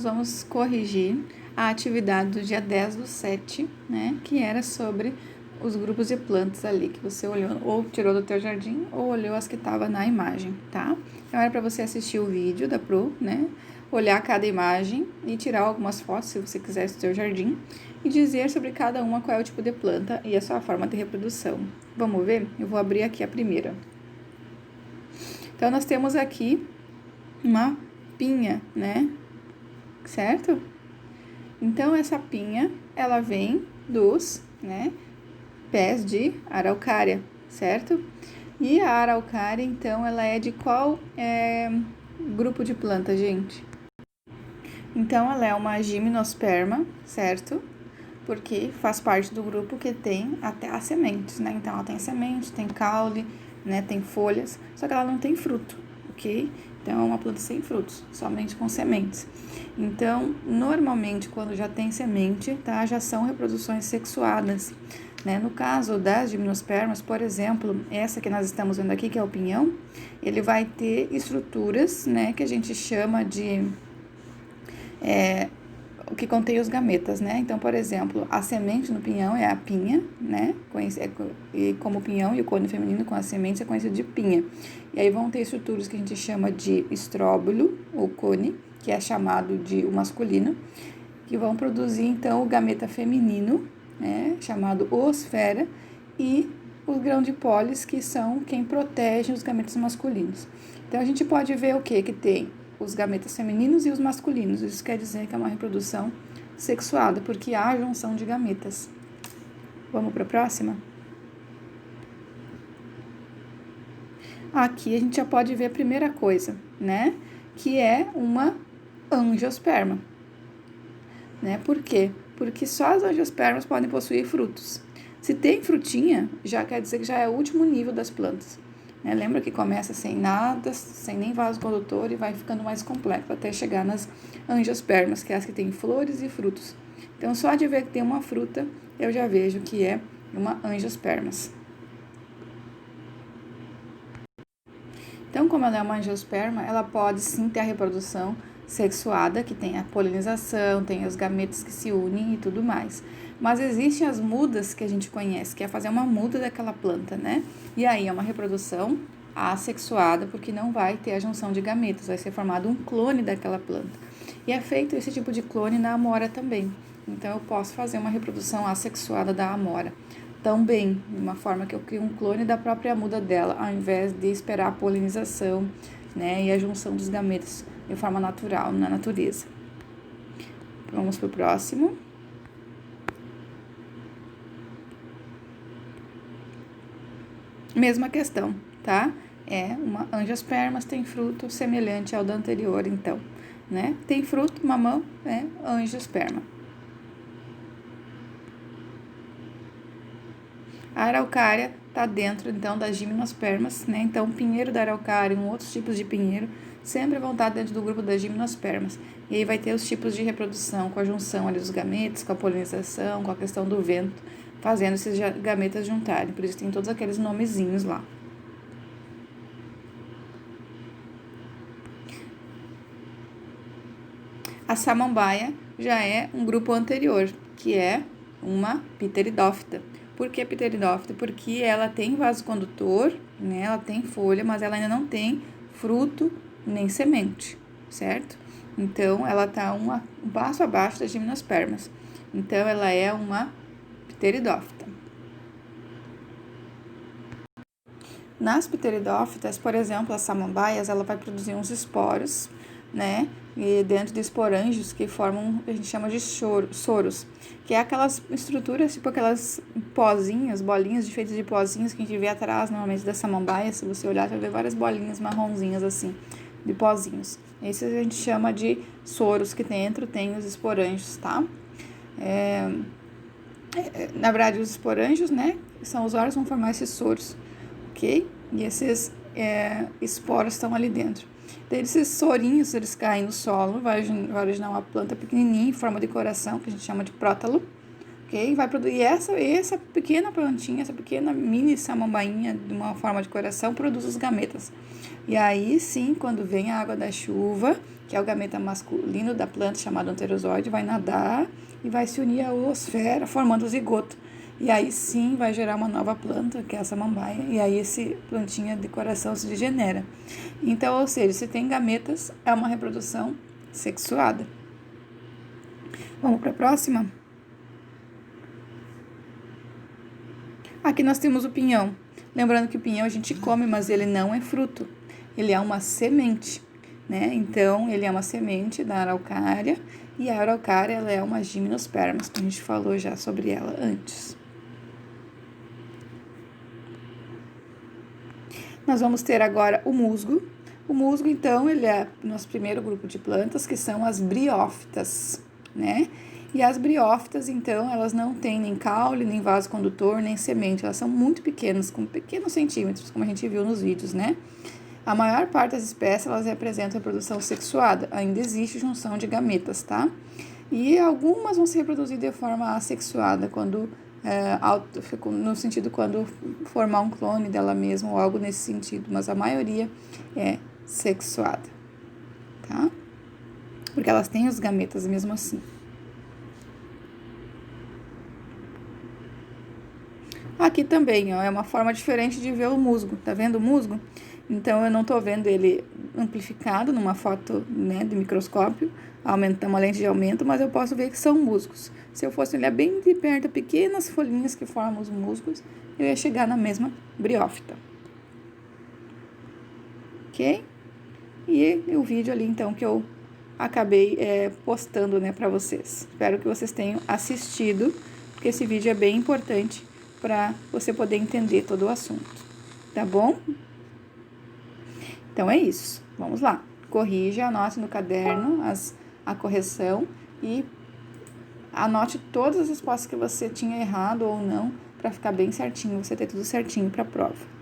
Vamos corrigir a atividade do dia 10/7, né, que era sobre os grupos de plantas ali, que você olhou, ou tirou do teu jardim, ou olhou as que estavam na imagem, tá? Então, era para você assistir o vídeo da Pro, né, olhar cada imagem e tirar algumas fotos, se você quisesse, do teu jardim, e dizer sobre cada uma qual é o tipo de planta e a sua forma de reprodução. Vamos ver? Eu vou abrir aqui a primeira. Então, nós temos aqui uma pinha, né, certo? Então, essa pinha, ela vem dos, né, pés de araucária, certo? E a araucária, então, ela é de qual grupo de planta, gente? Então, ela é uma gimnosperma, certo? Porque faz parte do grupo que tem até as sementes, né? Então, ela tem semente, tem caule, né? Tem folhas, só que ela não tem fruto, ok? Então, é uma planta sem frutos, somente com sementes. Então, normalmente, quando já tem semente, tá? Já são reproduções sexuadas, né? No caso das gimnospermas, por exemplo, essa que nós estamos vendo aqui, que é o pinhão, ele vai ter estruturas, né? Que a gente chama de... o que contém os gametas, né? Então, por exemplo, a semente no pinhão é a pinha, né? E como o pinhão e o cone feminino com a semente é conhecido de pinha. E aí vão ter estruturas que a gente chama de estróbilo, ou cone, que é chamado de o masculino, que vão produzir, então, o gameta feminino, né? Chamado oosfera, e o grão de pólis, que são quem protege os gametas masculinos. Então, a gente pode ver o que tem os gametas femininos e os masculinos. Isso quer dizer que é uma reprodução sexuada, porque há junção de gametas. Vamos para a próxima? Aqui a gente já pode ver a primeira coisa, né? Que é uma angiosperma. Né? Por quê? Porque só as angiospermas podem possuir frutos. Se tem frutinha, já quer dizer que já é o último nível das plantas. Né? Lembra que começa sem nada, sem nem vaso condutor e vai ficando mais complexo até chegar nas angiospermas, que é as que têm flores e frutos. Então, só de ver que tem uma fruta, eu já vejo que é uma angiospermas. Então, como ela é uma angiosperma, ela pode sim ter a reprodução sexuada, que tem a polinização, tem os gametas que se unem e tudo mais. Mas existem as mudas que a gente conhece, que é fazer uma muda daquela planta, né? E aí é uma reprodução assexuada, porque não vai ter a junção de gametas, vai ser formado um clone daquela planta. E é feito esse tipo de clone na amora também. Então, eu posso fazer uma reprodução assexuada da amora também, de uma forma que eu crio um clone da própria muda dela, ao invés de esperar a polinização, né, e a junção dos gametas de forma natural, na natureza. Vamos para o próximo. Mesma questão, tá? É uma angiospermas, tem fruto semelhante ao da anterior, então, né? Tem fruto, mamão, é angiosperma. A araucária está dentro, então, das gimnospermas, né? Então, o pinheiro da araucária e outros tipos de pinheiro sempre vão estar dentro do grupo das gimnospermas. E aí vai ter os tipos de reprodução, com a junção ali dos gametas, com a polinização, com a questão do vento, fazendo esses gametas juntarem. Por isso tem todos aqueles nomezinhos lá. A samambaia já é um grupo anterior, que é uma pteridófita. Por que pteridófita? Porque ela tem vaso condutor, né? Ela tem folha, mas ela ainda não tem fruto nem semente, certo? Então, ela está um passo abaixo das gimnospermas. Então, ela é uma pteridófita. Nas pteridófitas, por exemplo, as samambaias, ela vai produzir uns esporos, né? E dentro de esporângios que formam, a gente chama de soros, que é aquelas estruturas, tipo aquelas pozinhas, bolinhas feitas de pozinhos que a gente vê atrás, normalmente, da samambaia. Se você olhar, você vai ver várias bolinhas marronzinhas assim, de pozinhos. Esses a gente chama de soros, que dentro tem os esporângios, tá? Na verdade, os esporângios, né, são os órgãos que vão formar esses soros, ok? E esses esporos estão ali dentro. Daí, esses sorinhos, eles caem no solo, vai originar uma planta pequenininha em forma de coração, que a gente chama de prótalo, ok? Vai produzir, e essa pequena plantinha, essa pequena mini samambainha, de uma forma de coração, produz os gametas. E aí sim, quando vem a água da chuva, que é o gameta masculino da planta, chamado anterozoide, vai nadar e vai se unir à oosfera, formando o zigoto. E aí sim vai gerar uma nova planta, que é a samambaia, e aí esse plantinha de coração se degenera. Então, ou seja, se tem gametas, é uma reprodução sexuada. Vamos para a próxima? Aqui nós temos o pinhão. Lembrando que o pinhão a gente come, mas ele não é fruto. Ele é uma semente, né? Então, ele é uma semente da araucária. E a araucária, ela é uma gimnospermas, que a gente falou já sobre ela antes. Nós vamos ter agora o musgo. O musgo, então, ele é nosso primeiro grupo de plantas, que são as briófitas, né? E as briófitas, então, elas não têm nem caule, nem vaso condutor, nem semente. Elas são muito pequenas, com pequenos centímetros, como a gente viu nos vídeos, né? A maior parte das espécies, elas representam reprodução sexuada. Ainda existe junção de gametas, tá? E algumas vão se reproduzir de forma assexuada, quando no sentido quando formar um clone dela mesma ou algo nesse sentido, mas a maioria é sexuada, tá? Porque elas têm os gametas mesmo assim. Aqui também, ó, é uma forma diferente de ver o musgo. Tá vendo o musgo? Então, eu não tô vendo ele amplificado numa foto, né, de microscópio, uma lente de aumento, mas eu posso ver que são musgos. Se eu fosse olhar bem de perto, pequenas folhinhas que formam os musgos, eu ia chegar na mesma briófita. Ok? E o vídeo ali, então, que eu acabei postando, né, para vocês. Espero que vocês tenham assistido, porque esse vídeo é bem importante para você poder entender todo o assunto, tá bom? Então é isso, vamos lá. Corrija, anote no caderno a correção e anote todas as respostas que você tinha errado ou não, para ficar bem certinho, você ter tudo certinho para a prova.